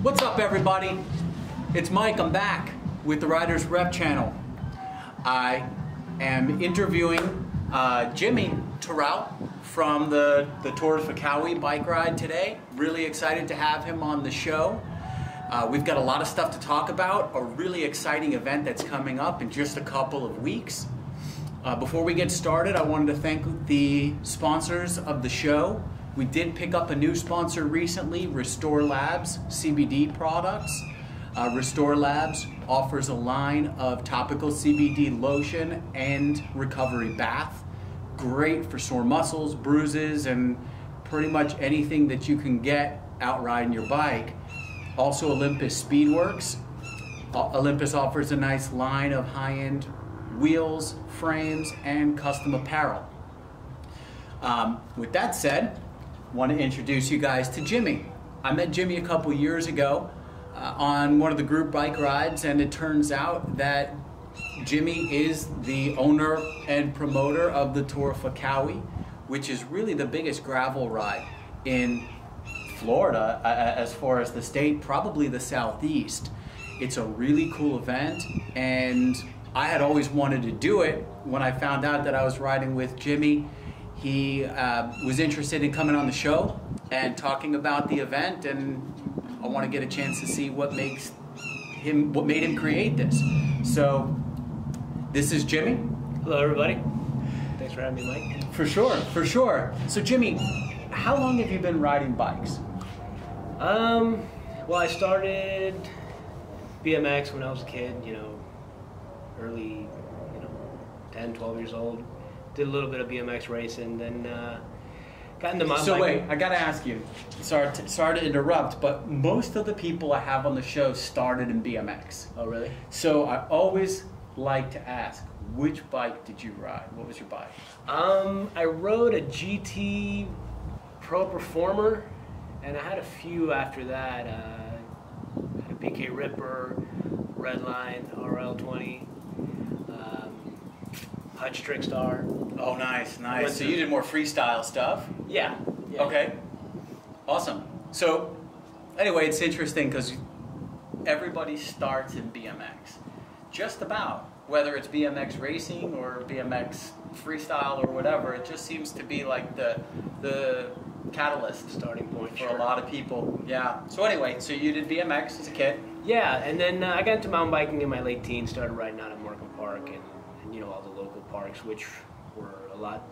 What's up, everybody? It's Mike. I'm back with the Riders Rep channel. I am interviewing Jimi Toural from the Tour de Fakawi bike ride today. Really excited to have him on the show. We've got a lot of stuff to talk about, a really exciting event that's coming up in just a couple of weeks. Before we get started, I wanted to thank the sponsors of the show. We did pick up a new sponsor recently, Restore Labs CBD products. Restore Labs offers a line of topical CBD lotion and recovery bath. Great for sore muscles, bruises, and pretty much anything that you can get out riding your bike. Also, Olympus Speedworks. Olympus offers a nice line of high-end wheels, frames, and custom apparel. With that said, I want to introduce you guys to Jimi. I met Jimi a couple years ago on one of the group bike rides, and it turns out that Jimi is the owner and promoter of the Tour of Fakawi, which is really the biggest gravel ride in Florida as far as the state, probably the Southeast. It's a really cool event, and I had always wanted to do it. When I found out that I was riding with Jimi, he was interested in coming on the show and talking about the event, and I want to get a chance to see what made him create this. So this is Jimi. Hello, everybody. Thanks for having me, Mike. For sure, for sure. So Jimi, how long have you been riding bikes? Well, I started BMX when I was a kid, early, 10, 12 years old. Did a little bit of BMX racing, then got into mountain So biking. wait, I gotta ask you, sorry to interrupt, but most of the people I have on the show started in BMX. Oh, really? So I always like to ask, which bike did you ride? What was your bike? I rode a GT Pro Performer, and I had a few after that. I had a BK Ripper, Redline, RL20, Hutch Trickstar. Oh, nice. So you did more freestyle stuff? Yeah. Okay. Awesome. So anyway, it's interesting because everybody starts in BMX. Just about. Whether it's BMX racing or BMX freestyle or whatever, it just seems to be like the catalyst Starting point for a lot of people. Yeah. So anyway, so you did BMX as a kid? Yeah, and then I got into mountain biking in my late teens, started riding out at Markham Park and all the local parks, which were a lot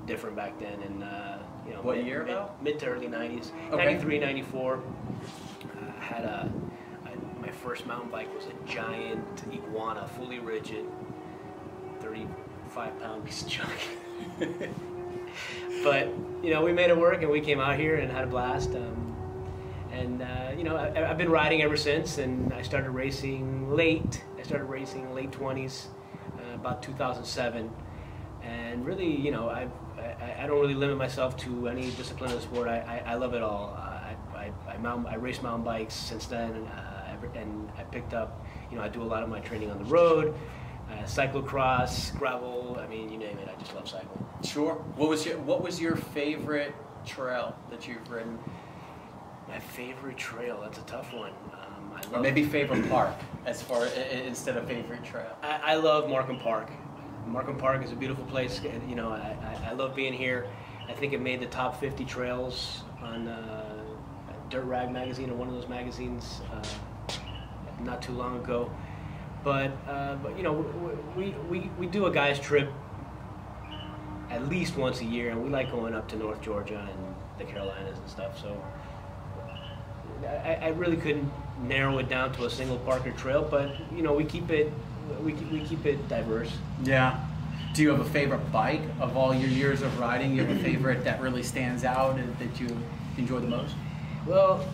different back then. And what year though? Mid to early 90s. Okay. 93, 94. I had my first mountain bike was a giant iguana, fully rigid, 35-pound piece of junk. But we made it work, and we came out here and had a blast. I've been riding ever since, and I started racing late. I started racing late 20s, about 2007, and really, I don't really limit myself to any discipline of the sport. I love it all. I race mountain bikes since then, and I picked up. I do a lot of my training on the road, cyclocross, gravel. I mean, you name it. I just love cycling. Sure. What was your favorite trail that you've ridden? My favorite trail, that's a tough one. Or maybe favorite park, instead of favorite trail. I love Markham Park. Markham Park is a beautiful place. I love being here. I think it made the top 50 trails on Dirt Rag magazine, or one of those magazines, not too long ago. But we do a guys trip at least once a year, and we like going up to North Georgia and the Carolinas and stuff. So I really couldn't narrow it down to a single park or trail, but we keep it diverse. Yeah. Do you have a favorite bike of all your years of riding? You have a favorite that really stands out and that you enjoy the most? Well,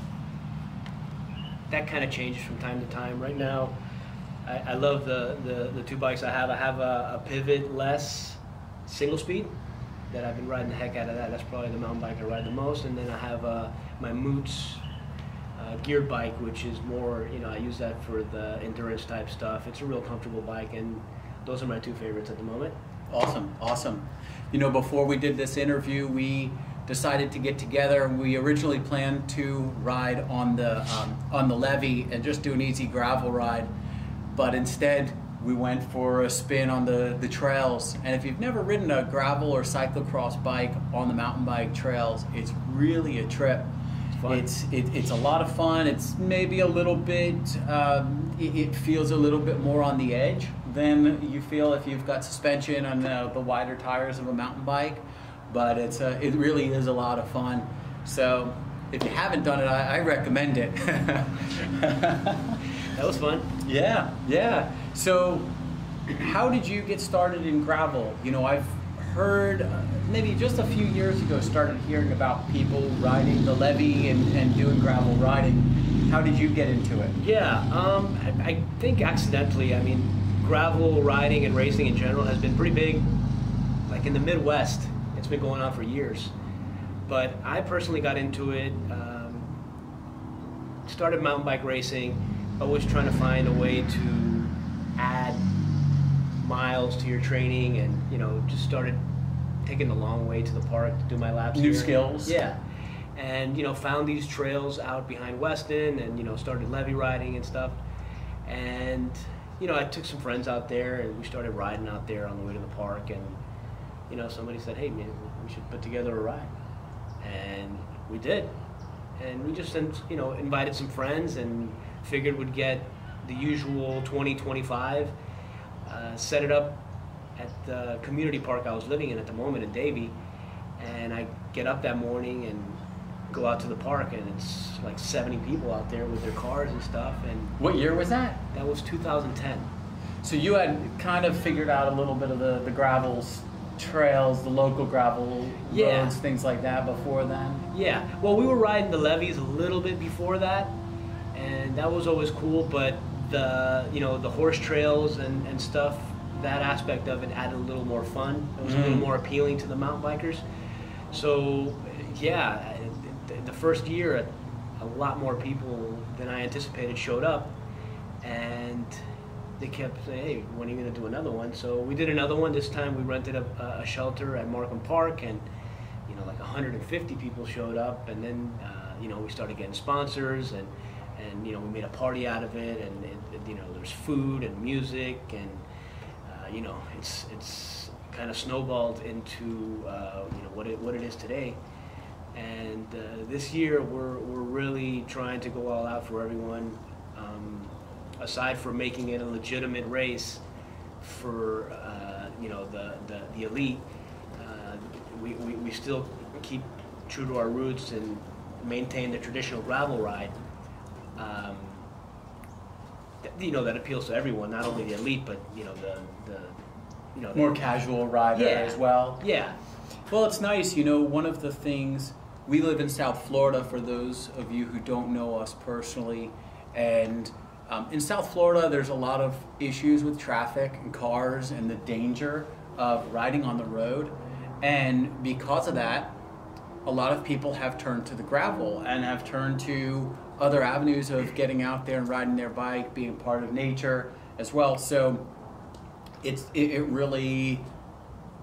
that kind of changes from time to time. Right now, I love the two bikes I have. I have a Pivot Less single speed that I've been riding the heck out of that. That's probably the mountain bike I ride the most. And then I have my Moots geared bike, which is more, I use that for the endurance type stuff. It's a real comfortable bike, and those are my two favorites at the moment. Awesome. Before we did this interview, we decided to get together. We originally planned to ride on the levee and just do an easy gravel ride, but instead we went for a spin on the trails. And if you've never ridden a gravel or cyclocross bike on the mountain bike trails, it's really a trip. It's a lot of fun. It's maybe a little bit, it feels a little bit more on the edge than you feel if you've got suspension on the wider tires of a mountain bike, but it really is a lot of fun. So if you haven't done it, I recommend it. That was fun. Yeah. So how did you get started in gravel? You know, I've heard maybe just a few years ago started hearing about people riding the levee and doing gravel riding. How did you get into it? Yeah, I think accidentally. I mean, gravel riding and racing in general has been pretty big, like in the Midwest. It's been going on for years. But I personally got into it, started mountain bike racing, always trying to find a way to add miles to your training, and you know, just started taking the long way to the park to do my laps. New skills. Yeah. And you know, found these trails out behind Weston, and you know, started levee riding and stuff. And you know, I took some friends out there, and we started riding out there on the way to the park. And you know, somebody said, "Hey, man, we should put together a ride," and we did. And we just, you know, invited some friends and figured we'd get the usual 20, 25, set it up at the community park I was living in at the moment in Davie. And I get up that morning and go out to the park, and it's like 70 people out there with their cars and stuff. And what year was that? That was 2010. So you had kind of figured out a little bit of the gravels, trails, the local gravel roads, things like that before then? Yeah. Well, we were riding the levees a little bit before that, and that was always cool, but the, you know, the horse trails and stuff, that aspect of it added a little more fun. It was a little more appealing to the mountain bikers. So, yeah, the first year, a lot more people than I anticipated showed up, and they kept saying, "Hey, when are you going to do another one?" So we did another one. This time we rented a shelter at Markham Park, and you know, like 150 people showed up. And then you know, we started getting sponsors, and you know, we made a party out of it. And you know, there's food and music, and you know, it's kind of snowballed into you know, what it is today. And this year we're really trying to go all out for everyone. Aside from making it a legitimate race for you know, the elite, we still keep true to our roots and maintain the traditional gravel ride. You know, that appeals to everyone, not only the elite, but you know, the you know, more casual rider as well. Yeah. Well, it's nice. You know, one of the things, we live in South Florida, for those of you who don't know us personally, and in South Florida, there's a lot of issues with traffic and cars and the danger of riding on the road. And because of that, a lot of people have turned to the gravel and have turned to other avenues of getting out there and riding their bike, being part of nature as well. So it really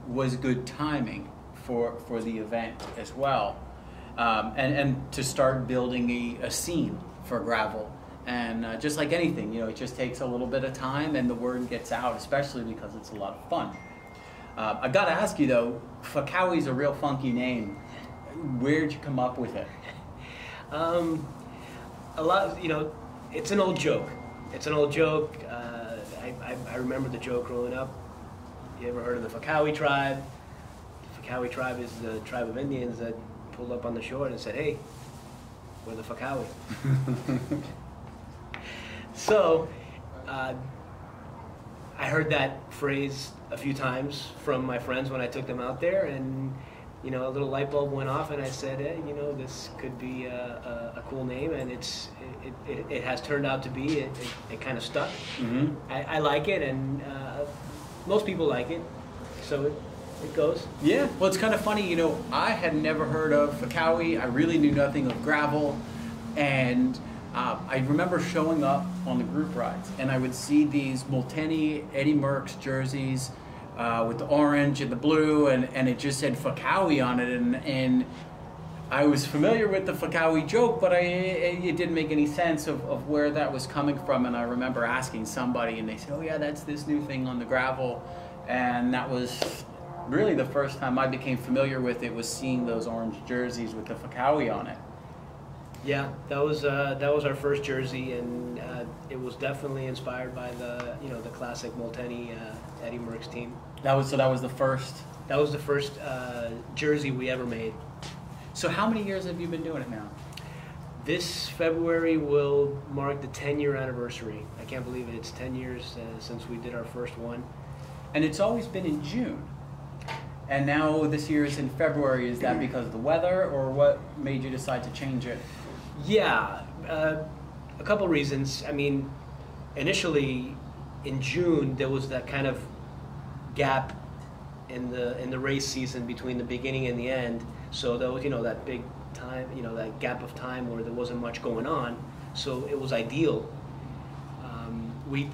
was good timing for the event as well. And to start building a scene for gravel. And just like anything, you know, it just takes a little bit of time and the word gets out, especially because it's a lot of fun. I got to ask you though, Fakawi's a real funky name. Where'd you come up with it? A lot, you know, it's an old joke. It's an old joke. I remember the joke growing up. You ever heard of the Fakawi tribe? The Fakawi tribe is the tribe of Indians that pulled up on the shore and said, "Hey, we're the Fakawi." So, I heard that phrase a few times from my friends when I took them out there, and you know, a little light bulb went off, and I said, "Hey, you know, this could be a cool name," and it has turned out to be. It kind of stuck. Mm-hmm. I like it, and most people like it, so it goes. Yeah, well, it's kind of funny. You know, I had never heard of Fakawi. I really knew nothing of gravel, and I remember showing up on the group rides, and I would see these Molteni Eddie Merckx jerseys with the orange and the blue, and it just said Fakawi on it, and I was familiar with the Fakawi joke, but it didn't make any sense of where that was coming from. And I remember asking somebody, and they said, "Oh yeah, that's this new thing on the gravel," and that was really the first time I became familiar with it, was seeing those orange jerseys with the Fakawi on it. Yeah, that was our first jersey, and it was definitely inspired by the the classic Molteni Eddie Merckx team. That was the first. That was the first jersey we ever made. So how many years have you been doing it now? This February will mark the 10-year anniversary. I can't believe it. It's 10 years since we did our first one. And it's always been in June. And now this year is in February. Is that because of the weather, or what made you decide to change it? Yeah, a couple reasons. I mean, initially in June there was that kind of gap in the race season between the beginning and the end. So there was that big time, that gap of time where there wasn't much going on. So it was ideal. We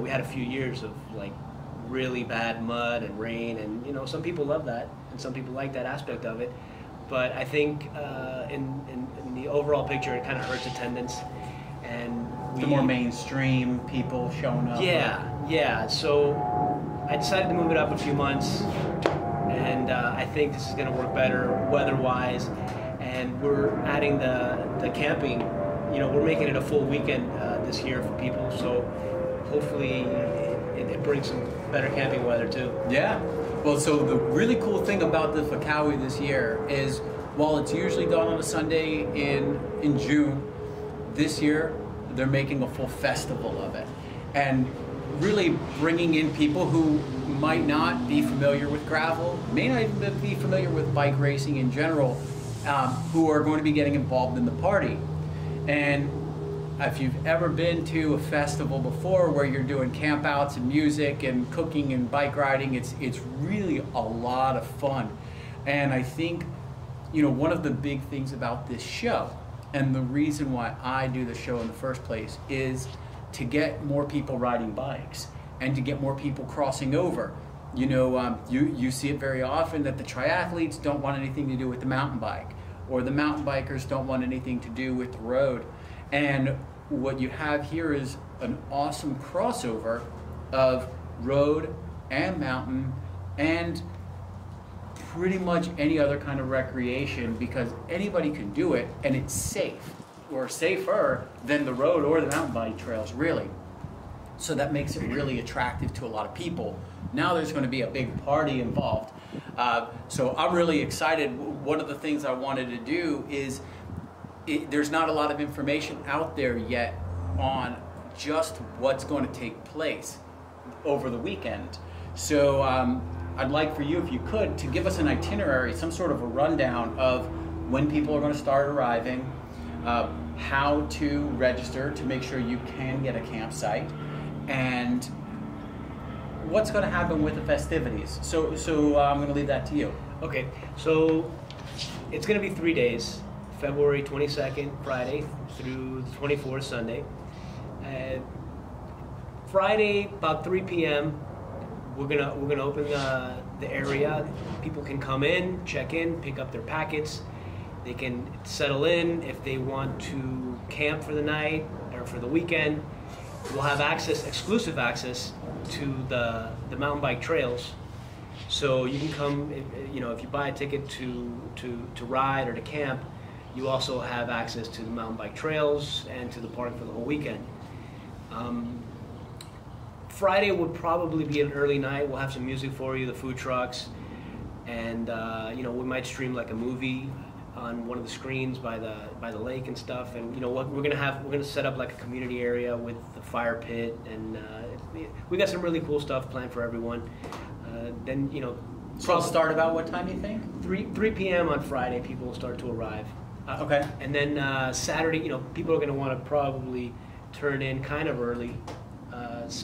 had a few years of like really bad mud and rain, and some people love that and some people like that aspect of it. But I think in the overall picture, it kind of hurts attendance, and the more mainstream people showing up. Yeah. So I decided to move it up a few months, and I think this is going to work better weather-wise. And we're adding the camping. We're making it a full weekend this year for people. So hopefully it brings some better camping weather too. Yeah. Well, so the really cool thing about the Fakawi this year is, while it's usually done on a Sunday in June, this year they're making a full festival of it, and really bringing in people who might not be familiar with gravel, may not even be familiar with bike racing in general, who are going to be getting involved in the party. And if you've ever been to a festival before where you're doing campouts and music and cooking and bike riding, it's really a lot of fun. And I think, one of the big things about this show, and the reason why I do the show in the first place, is to get more people riding bikes and to get more people crossing over. You see it very often that the triathletes don't want anything to do with the mountain bike, or the mountain bikers don't want anything to do with the road. And what you have here is an awesome crossover of road and mountain and pretty much any other kind of recreation, because anybody can do it, and it's safe, or safer than the road or the mountain bike trails, really. So that makes it really attractive to a lot of people. Now there's going to be a big party involved. So I'm really excited. One of the things I wanted to do is, there's not a lot of information out there yet on just what's going to take place over the weekend. So I'd like for you, if you could, to give us an itinerary, some sort of a rundown of when people are going to start arriving, how to register to make sure you can get a campsite, and what's going to happen with the festivities. So I'm going to leave that to you. Okay, so it's going to be 3 days. February 22nd, Friday, through the 24th, Sunday. Friday, about 3 p.m., we're gonna open the area. People can come in, check in, pick up their packets. They can settle in if they want to camp for the night or for the weekend. We'll have exclusive access to the mountain bike trails. So you can come, if you buy a ticket to ride or to camp, you also have access to the mountain bike trails and to the park for the whole weekend. Friday would probably be an early night. We'll have some music for you, the food trucks, and we might stream like a movie on one of the screens by the lake and stuff. And what we're gonna set up like a community area with the fire pit, and we got some really cool stuff planned for everyone. Then So I'll start about what time you think? 3 p.m. on Friday, people will start to arrive. Okay. And then Saturday, people are going to want to probably turn in kind of early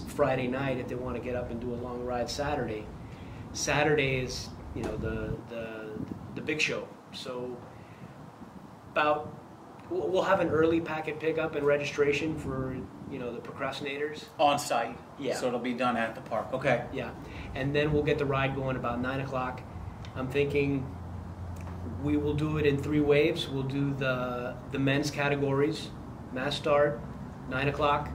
Friday night if they want to get up and do a long ride Saturday. Saturday is, the big show. So we'll have an early packet pickup and registration for, the procrastinators. On site. Yeah. So it'll be done at the park. Okay. Yeah. And then we'll get the ride going about 9 o'clock. I'm thinking We will do it in 3 waves. We'll do the men's categories, mass start, 9 o'clock.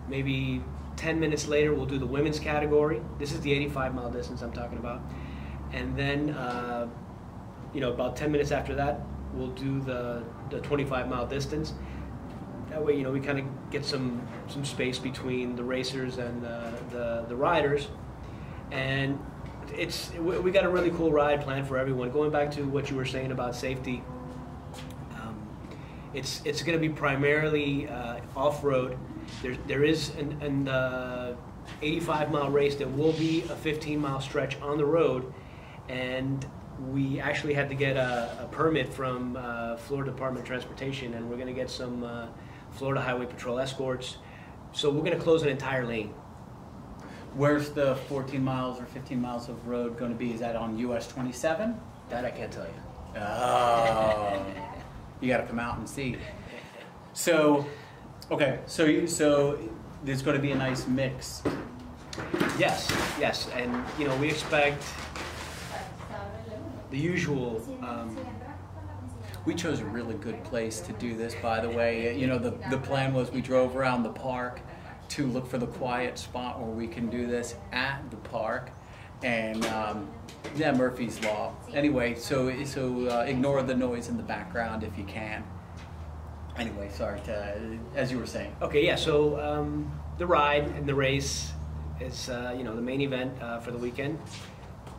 Maybe 10 minutes later, we'll do the women's category. This is the 85-mile distance I'm talking about. And then, about 10 minutes after that, we'll do the 25-mile distance. That way, we kind of get some space between the racers and the riders. And we got a really cool ride planned for everyone. Going back to what you were saying about safety, it's going to be primarily off-road. There is an 85-mile race that will be a 15-mile stretch on the road, and we actually had to get a permit from Florida Department of Transportation, and we're going to get some Florida Highway Patrol escorts. So we're going to close an entire lane. Where's the 14 miles or 15 miles of road going to be? Is that on US 27? That I can't tell you. Oh, you got to come out and see. So, okay, so there's going to be a nice mix. Yes, and we expect the usual. We chose a really good place to do this, by the way. The plan was we drove around the park to look for the quiet spot where we can do this at the park, and Murphy's Law. Anyway, so ignore the noise in the background if you can. Anyway, sorry, as you were saying. Okay, yeah, so the ride and the race is, the main event for the weekend.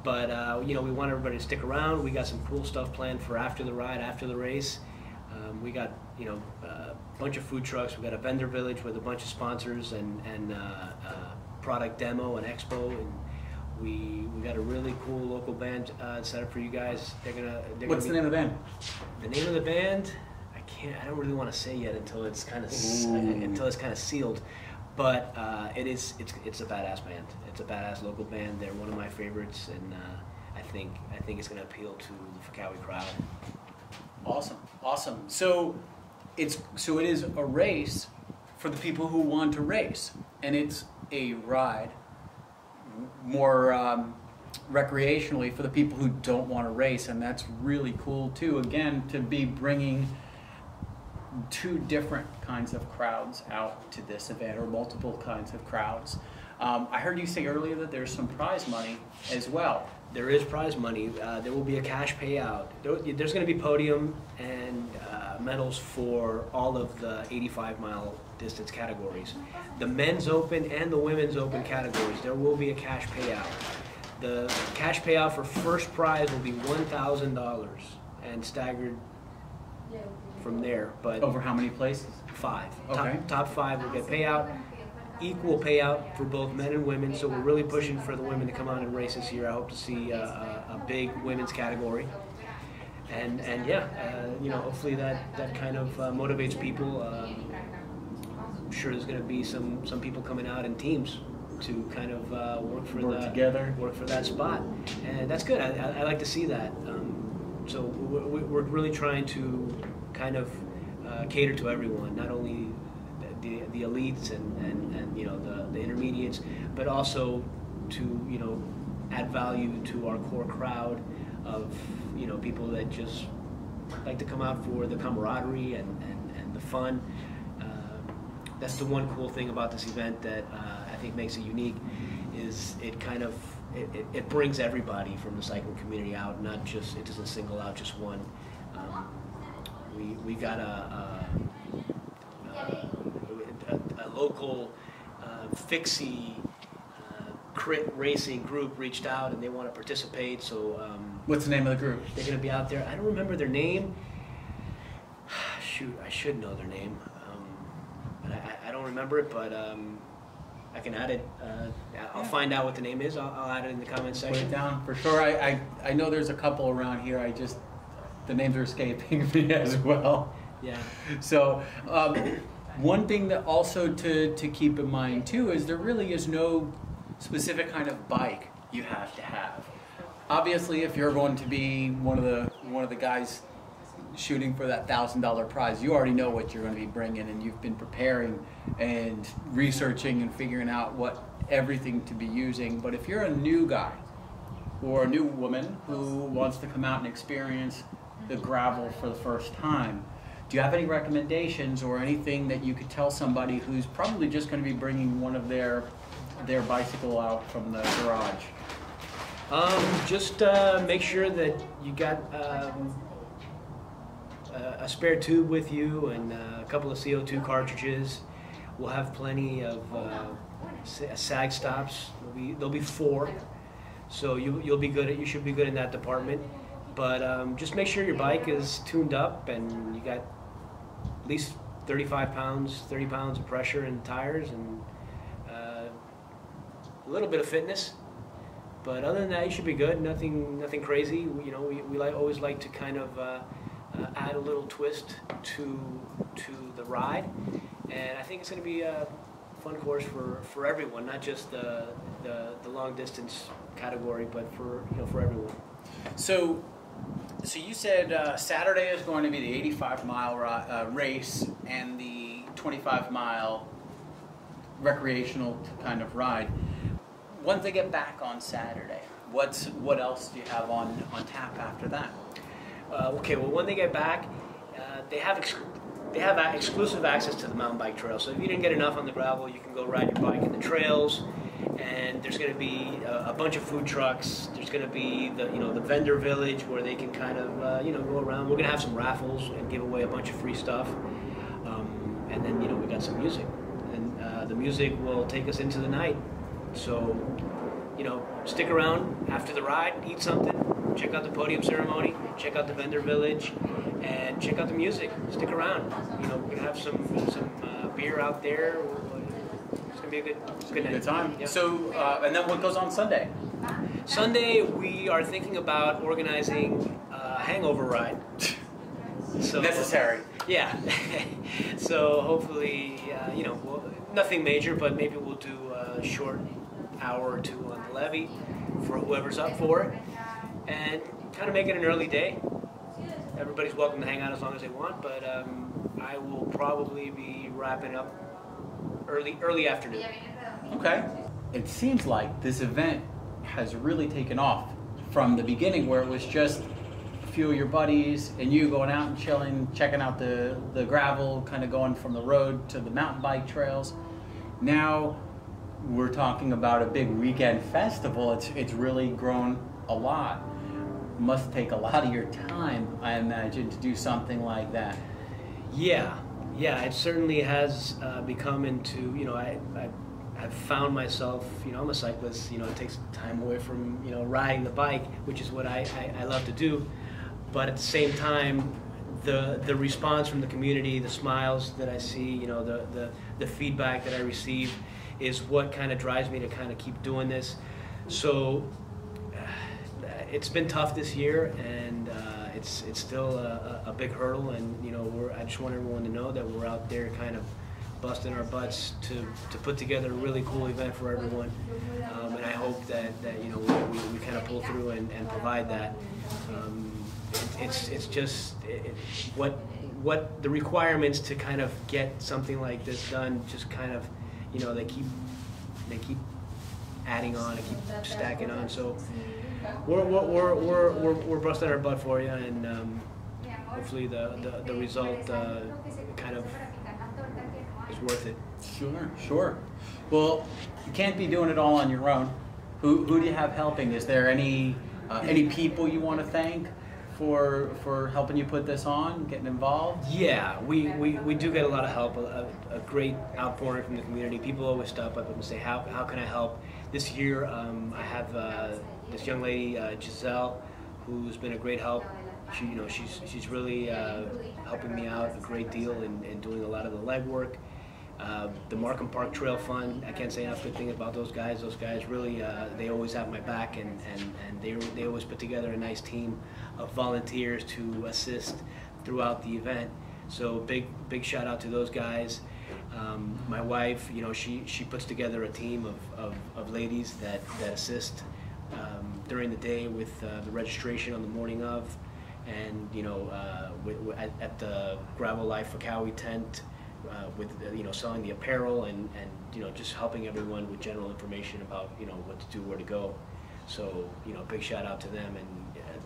But, we want everybody to stick around. We got some cool stuff planned for after the ride, after the race. We got, a bunch of food trucks. We got a vendor village with a bunch of sponsors and product demo and expo. And we got a really cool local band set up for you guys. What's the name of the band? The name of the band? I don't really want to say yet until it's kind of sealed. But it's a badass band. It's a badass local band. They're one of my favorites, and I think it's going to appeal to the Fakawi crowd. Awesome. So it is a race for the people who want to race, and it's a ride more recreationally for the people who don't want to race, and that's really cool too. Again, to be bringing 2 different kinds of crowds out to this event, or multiple kinds of crowds. I heard you say earlier that there's some prize money as well. There is prize money. There will be a cash payout. There's going to be podium and medals for all of the 85-mile distance categories. The men's open and the women's open categories, there will be a cash payout. The cash payout for first prize will be $1,000 and staggered from there. But over how many places? 5. Okay. Top 5 will get payout. Equal payout for both men and women. So we're really pushing for the women to come out and race this year. I hope to see a big women's category. And hopefully that kind of motivates people. I'm sure there's going to be some people coming out in teams to kind of work for that spot, and that's good. I like to see that. So we're really trying to kind of cater to everyone, not only the elites and the intermediates, but also to add value to our core crowd of people that just like to come out for the camaraderie and the fun. That's the one cool thing about this event that I think makes it unique, is it kind of it brings everybody from the cycling community out, not just, it doesn't single out just one. We got a local fixie crit racing group reached out and they want to participate. So what's the name of the group? They're going to be out there. I don't remember their name. Shoot, I should know their name. But I don't remember it, but I can add it. I'll find out what the name is. I'll add it in the comments section. Put it down for sure. I know there's a couple around here. The names are escaping me as well. Yeah. So one thing that also to keep in mind too is there really is no specific kind of bike you have to have. Obviously, if you're going to be one of the guys shooting for that $1,000 prize, you already know what you're going to be bringing, and you've been preparing and researching and figuring out what everything to be using. But if you're a new guy or a new woman who wants to come out and experience the gravel for the first time. Do you have any recommendations or anything that you could tell somebody who's probably just going to be bringing one of their bicycle out from the garage? Just make sure that you got a spare tube with you and a couple of CO2 cartridges. We'll have plenty of sag stops. There'll be 4, so you'll be good. You should be good in that department. But just make sure your bike is tuned up and you got at least 35 pounds, 30 pounds of pressure in tires and a little bit of fitness. But other than that, you should be good. Nothing crazy. We always like to kind of add a little twist to the ride, and I think it's going to be a fun course for everyone, not just the long distance category, but for everyone. So you said Saturday is going to be the 85-mile race and the 25-mile recreational kind of ride. Once they get back on Saturday, what else do you have on tap after that? Okay, well, when they get back, they have exclusive access to the mountain bike trail. So if you didn't get enough on the gravel, you can go ride your bike in the trails. And there's going to be a bunch of food trucks. There's going to be the vendor village where they can kind of go around. We're going to have some raffles and give away a bunch of free stuff. And then we got some music, and the music will take us into the night. So stick around after the ride, eat something, check out the podium ceremony, check out the vendor village, and check out the music. Stick around. We're gonna have some beer out there. It's gonna be a good night. Good time. Yeah. So and then what goes on Sunday? Sunday we are thinking about organizing a hangover ride. So, necessary. Yeah. So hopefully, nothing major, but maybe we'll do a short hour or 2 on the levee for whoever's up for it, and kind of make it an early day. Everybody's welcome to hang out as long as they want, but I will probably be wrapping up early afternoon. Okay. It seems like this event has really taken off from the beginning, where it was just a few of your buddies and you going out and chilling, checking out the gravel, kind of going from the road to the mountain bike trails. Now we're talking about a big weekend festival. It's really grown a lot. Must take a lot of your time, I imagine, to do something like that. Yeah, it certainly has become into, I've found myself, I'm a cyclist, it takes time away from, riding the bike, which is what I love to do. But at the same time, the response from the community, the smiles that I see, the feedback that I receive is what kind of drives me to kind of keep doing this. So it's been tough this year, and it's still a big hurdle, and I just want everyone to know that we're out there kind of busting our butts to put together a really cool event for everyone, and I hope that we kind of pull through and provide that. It's just what the requirements to kind of get something like this done, just kind of they keep adding on and keep stacking on. So we're busting our butt for you, and hopefully the result kind of is worth it. Sure. Well, you can't be doing it all on your own. Who do you have helping? Is there any people you want to thank for helping you put this on, getting involved? Yeah, we do get a lot of help, a great outpouring from the community. People always stop up and say, how can I help? This year I have this young lady, Giselle, who's been a great help. She's really helping me out a great deal and doing a lot of the legwork. The Markham Park Trail Fund, I can't say enough good things about those guys. Those guys really, they always have my back, and they always put together a nice team of volunteers to assist throughout the event. So big shout out to those guys. My wife, she puts together a team of ladies that assist during the day with the registration on the morning of, and at the Gravel Life Fakawi tent, with selling the apparel and just helping everyone with general information about what to do, where to go. So big shout out to them. And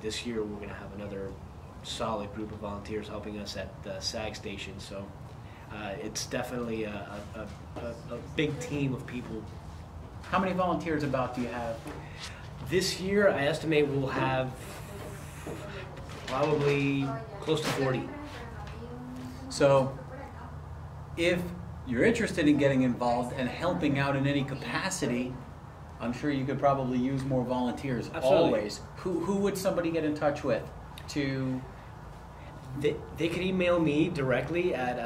this year we're going to have another solid group of volunteers helping us at the SAG station. So it's definitely a big team of people. How many volunteers about do you have? This year, I estimate we'll have probably close to 40. So if you're interested in getting involved and helping out in any capacity, I'm sure you could probably use more volunteers. Absolutely. Always. Who would somebody get in touch with to... They could email me directly at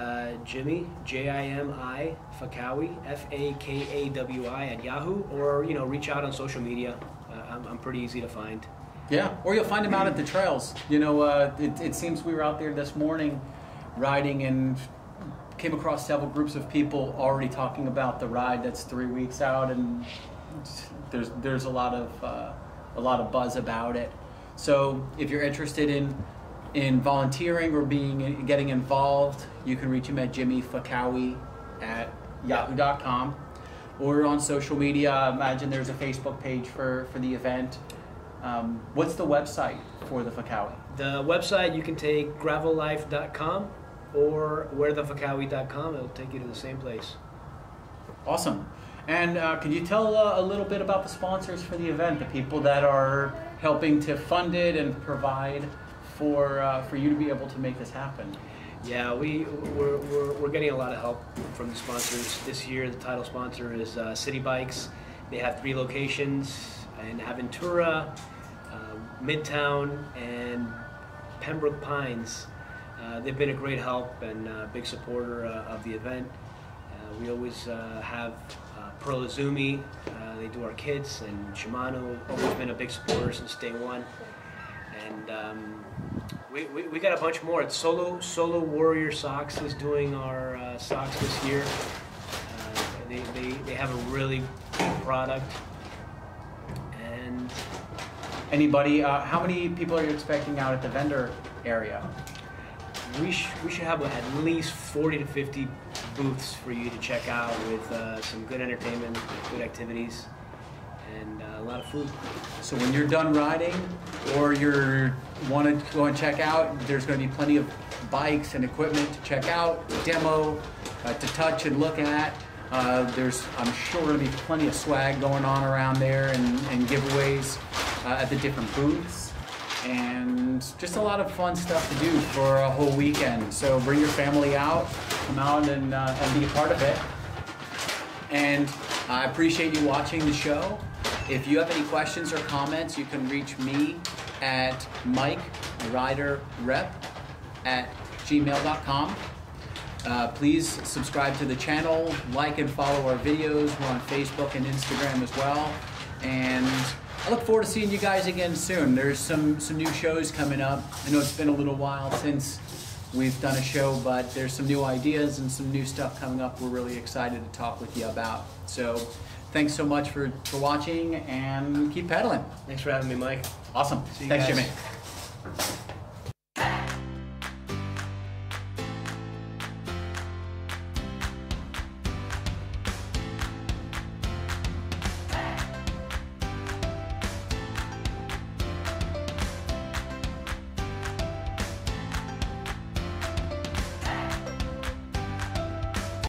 Jimi, Jimi, Fakawi, Fakawi at Yahoo, or reach out on social media. I'm pretty easy to find. Yeah, or you'll find them out at the trails. It seems we were out there this morning riding and came across several groups of people already talking about the ride that's 3 weeks out, and there's a lot of buzz about it. So if you're interested in volunteering or getting involved, you can reach him at Jimi Fakawi at yahoo.com, or on social media. I imagine there's a Facebook page for the event. What's the website for the Fakawi? The website, you can take gravellife.com or wherethefakawi.com. It'll take you to the same place. Awesome. And could you tell a little bit about the sponsors for the event, the people that are helping to fund it and provide for you to be able to make this happen? Yeah, we're getting a lot of help from the sponsors this year. The title sponsor is City Bikes. They have 3 locations in Aventura, Midtown, and Pembroke Pines. They've been a great help and a big supporter of the event. We always have Pearl Izumi. They do our kits, and Shimano always been a big supporter since day one. And we got a bunch more. It's Solo Warrior Socks is doing our socks this year. They have a really good product. And anybody, how many people are you expecting out at the vendor area? We should have at least 40 to 50 booths for you to check out with some good entertainment, good activities, and a lot of food. So when you're done riding, or you want to go and check out, there's going to be plenty of bikes and equipment to check out, demo, to touch and look at. There's, I'm sure, going to be plenty of swag going on around there, and giveaways at the different booths, and just a lot of fun stuff to do for a whole weekend. So bring your family out, come out and be a part of it. And I appreciate you watching the show. If you have any questions or comments, you can reach me at mikeriderrep@gmail.com. Please subscribe to the channel, like and follow our videos. We're on Facebook and Instagram as well. And I look forward to seeing you guys again soon. There's some new shows coming up. I know it's been a little while since we've done a show, but there's some new ideas and some new stuff coming up we're really excited to talk with you about. So thanks so much for watching, and keep pedaling. Thanks for having me, Mike. Awesome. See you Thanks, guys. Jimmy.